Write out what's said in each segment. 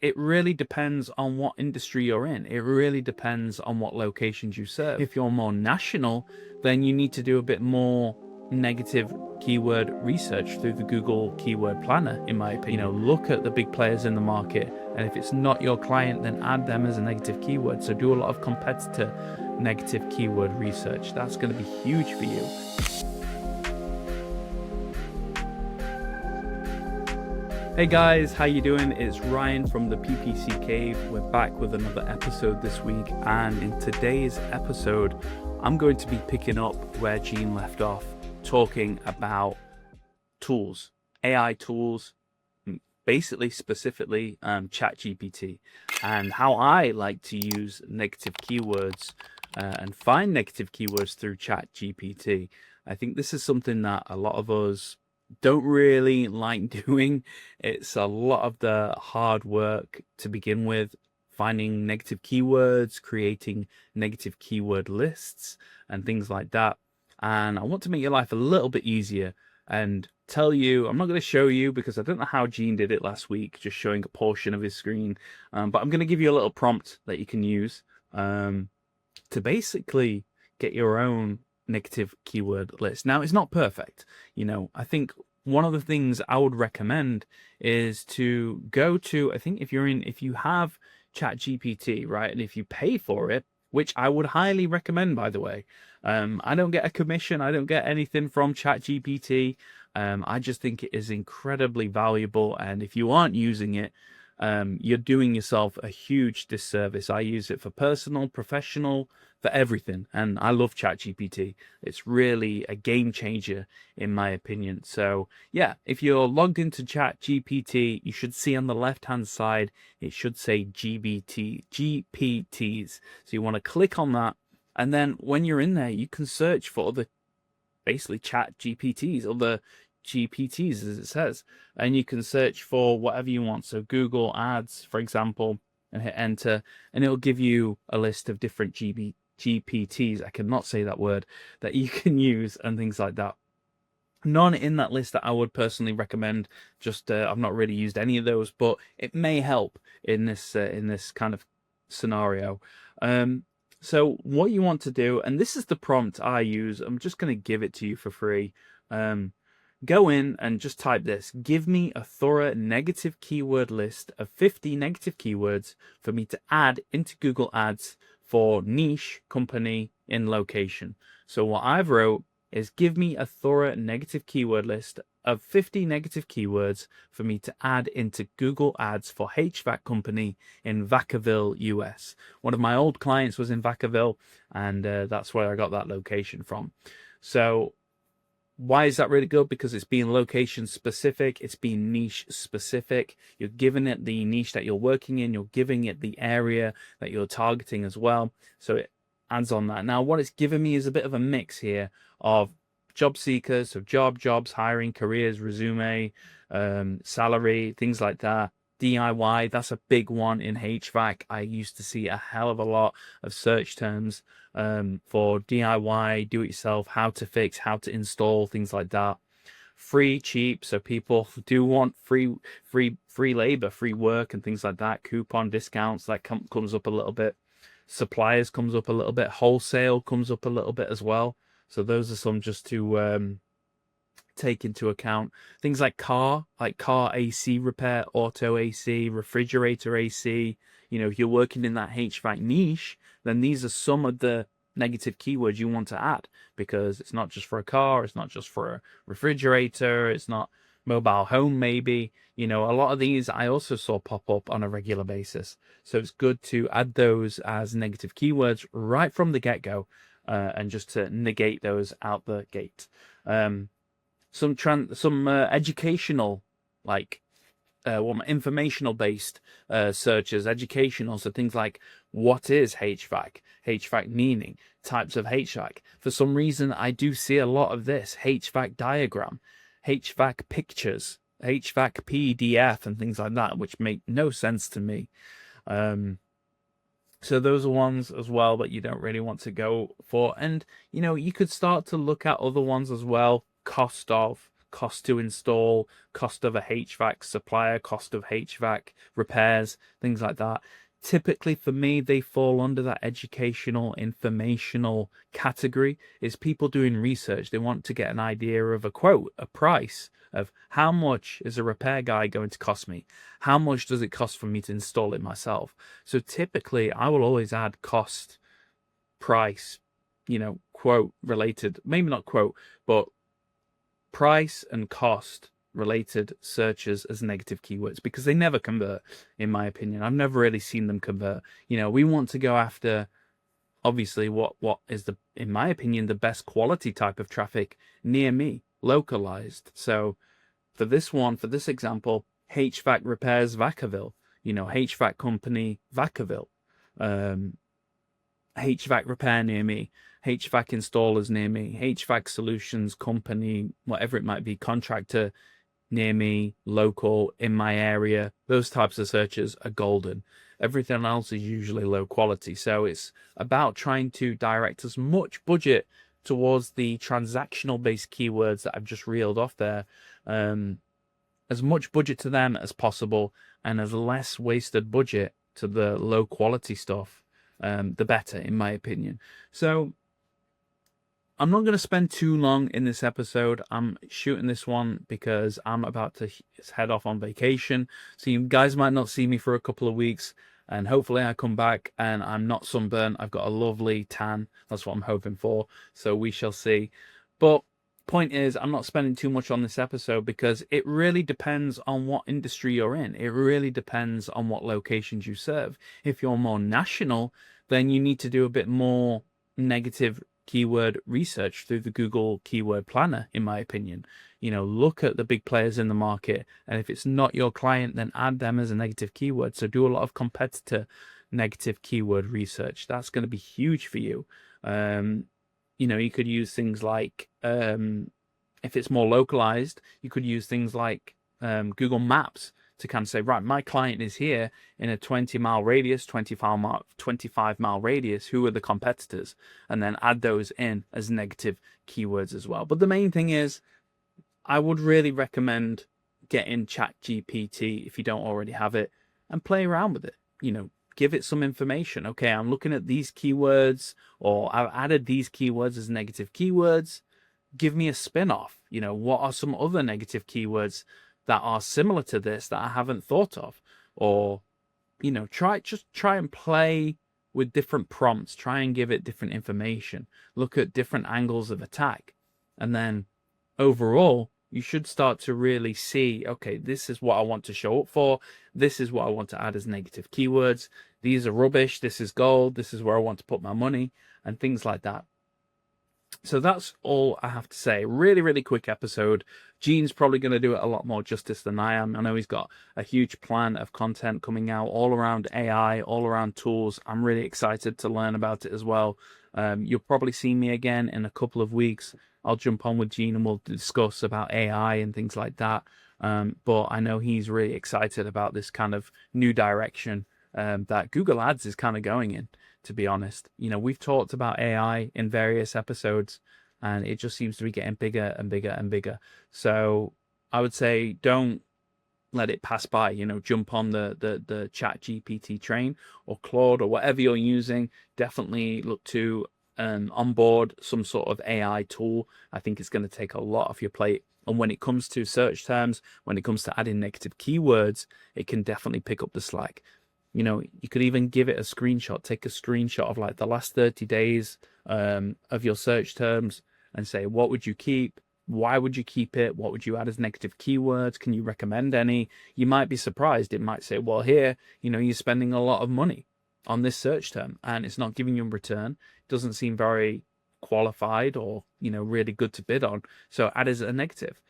it really depends on what industry you're in. It really depends on what locations you serve. If you're more national, then you need to do a bit more negative keyword research through the Google Keyword Planner, in my opinion. Look at the big players in the market, and if it's not your client, then add them as a negative keyword. So do a lot of competitor negative keyword research. That's going to be huge for you. Hey guys, how you doing? It's Ryan from the PPC Cave. We're back with another episode this week, and in today's episode, I'm going to be picking up where Gene left off, talking about tools, AI tools, basically specifically Chat GPT, and how I like to use negative keywords and find negative keywords through Chat GPT. I think this is something that a lot of us don't really like doing. It's a lot of the hard work to begin with, finding negative keywords, creating negative keyword lists and things like that. And I want to make your life a little bit easier and tell you, I'm not going to show you because I don't know how Gene did it last week, just showing a portion of his screen, but I'm going to give you a little prompt that you can use to basically get your own negative keyword list. Now, it's not perfect. I think one of the things I would recommend is to go to, I think if you have Chat GPT, right, and if you pay for it, which I would highly recommend, by the way. I don't get a commission. I don't get anything from Chat GPT. I just think it is incredibly valuable. And if you aren't using it, you're doing yourself a huge disservice. I use it for personal, professional, for everything. And I love ChatGPT. It's really a game changer, in my opinion. So yeah, if you're logged into ChatGPT, you should see on the left-hand side, it should say GPTs. So you want to click on that. And then when you're in there, you can search for other, basically ChatGPTs, other GPTs, as it says, and you can search for whatever you want. So Google Ads, for example, and hit enter, and it'll give you a list of different GPTs, I cannot say that word, that you can use and things like that. None in that list that I would personally recommend. Just I've not really used any of those, but it may help in this kind of scenario. So what you want to do, and this is the prompt I use, I'm just going to give it to you for free. Go in and just type this: give me a thorough negative keyword list of 50 negative keywords for me to add into Google Ads for niche, company, in location. So what I've wrote is, give me a thorough negative keyword list of 50 negative keywords for me to add into Google Ads for HVAC company in Vacaville, US. One of my old clients was in Vacaville, and that's where I got that location from. So why is that really good? Because it's being location specific, it's being niche specific. You're giving it the niche that you're working in, you're giving it the area that you're targeting as well. So it adds on that. Now, what it's given me is a bit of a mix here of job seekers, so jobs, hiring, careers, resume, salary, things like that. DIY, that's a big one in HVAC. I used to see a hell of a lot of search terms for DIY, do it yourself, how to fix, how to install, things like that. Free, cheap, so people do want free labor, free work, and things like that. Coupon discounts, that comes up a little bit. Suppliers comes up a little bit. Wholesale comes up a little bit as well. So those are some just to take into account. Things like car AC repair, auto AC, refrigerator AC. If you're working in that HVAC niche, then these are some of the negative keywords you want to add, because it's not just for a car, it's not just for a refrigerator, it's not mobile home maybe. A lot of these I also saw pop up on a regular basis. So it's good to add those as negative keywords right from the get-go, and just to negate those out the gate. Some educational, like informational based searches, educational, so things like, what is HVAC meaning, types of HVAC. For some reason I do see a lot of this: HVAC diagram, HVAC pictures, HVAC PDF, and things like that, which make no sense to me. So those are ones as well that you don't really want to go for. And you could start to look at other ones as well. Cost of, cost to install, cost of a HVAC supplier, cost of HVAC repairs, things like that. Typically for me, they fall under that educational, informational category. Is people doing research. They want to get an idea of a quote, a price of how much is a repair guy going to cost me? How much does it cost for me to install it myself? So typically I will always add cost, price, quote related, maybe not quote, but price and cost related searches as negative keywords, because they never convert, in my opinion. I've never really seen them convert. We want to go after, obviously, what is in my opinion, the best quality type of traffic near me, localized. So for this example, HVAC repairs Vacaville, HVAC company Vacaville, HVAC repair near me, HVAC installers near me, HVAC solutions company, whatever it might be, contractor near me, local, in my area. Those types of searches are golden. Everything else is usually low quality. So it's about trying to direct as much budget towards the transactional based keywords that I've just reeled off there, as much budget to them as possible, and as less wasted budget to the low quality stuff, the better, in my opinion. So I'm not going to spend too long in this episode. I'm shooting this one because I'm about to head off on vacation. So you guys might not see me for a couple of weeks, and hopefully I come back and I'm not sunburnt. I've got a lovely tan. That's what I'm hoping for. So we shall see. But point is, I'm not spending too much on this episode because it really depends on what industry you're in. It really depends on what locations you serve. If you're more national, then you need to do a bit more negative keyword research through the Google Keyword Planner, in my opinion. Look at the big players in the market, and if it's not your client, then add them as a negative keyword. So do a lot of competitor negative keyword research. That's going to be huge for you. You could use things like, if it's more localized, you could use things like Google Maps to kind of say, right, my client is here in a 20-mile radius, 25-mile radius. Who are the competitors? And then add those in as negative keywords as well. But the main thing is, I would really recommend getting Chat GPT if you don't already have it, and play around with it. Give it some information. Okay, I'm looking at these keywords, or I've added these keywords as negative keywords. Give me a spin-off. What are some other negative keywords that are similar to this that I haven't thought of? Or, try and play with different prompts. Try and give it different information. Look at different angles of attack. And then overall, you should start to really see, okay, this is what I want to show up for. This is what I want to add as negative keywords. These are rubbish. This is gold. This is where I want to put my money, and things like that. So that's all I have to say. Really, really quick episode. Gene's probably going to do it a lot more justice than I am. I know he's got a huge plan of content coming out all around AI, all around tools. I'm really excited to learn about it as well. You'll probably see me again in a couple of weeks. I'll jump on with Gene and we'll discuss about AI and things like that. But I know he's really excited about this kind of new direction that Google Ads is kind of going in, to be honest. We've talked about AI in various episodes, and it just seems to be getting bigger and bigger and bigger. So I would say don't let it pass by. Jump on the Chat GPT train, or Claude, or whatever you're using. Definitely look to onboard some sort of AI tool. I think it's going to take a lot off your plate. And when it comes to search terms, when it comes to adding negative keywords, it can definitely pick up the slack. You could even give it a screenshot. Take a screenshot of like the last 30 days of your search terms and say, what would you keep? Why would you keep it? What would you add as negative keywords? Can you recommend any? You might be surprised. It might say, well, here, you're spending a lot of money on this search term and it's not giving you a return. It doesn't seem very qualified or, really good to bid on. So add as a negative.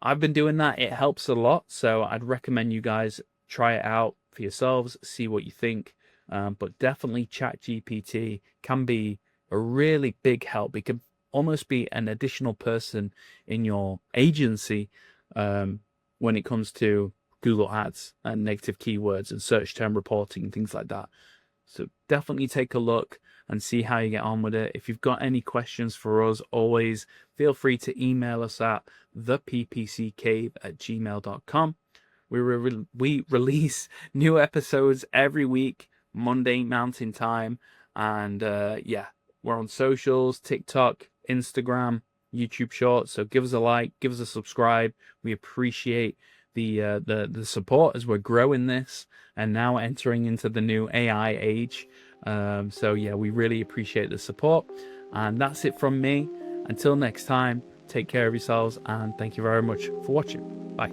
I've been doing that. It helps a lot. So I'd recommend you guys try it out for yourselves, see what you think. But definitely ChatGPT can be a really big help. It can almost be an additional person in your agency when it comes to Google Ads and negative keywords and search term reporting and things like that. So definitely take a look. and see how you get on with it. If you've got any questions for us, always feel free to email us at theppccave@gmail.com. We release new episodes every week, Monday Mountain Time, and yeah, we're on socials, TikTok, Instagram, YouTube Shorts. So give us a like, give us a subscribe. We appreciate the support as we're growing this and now entering into the new AI age. So yeah, we really appreciate the support. And that's it from me. Until next time, take care of yourselves, and thank you very much for watching. Bye.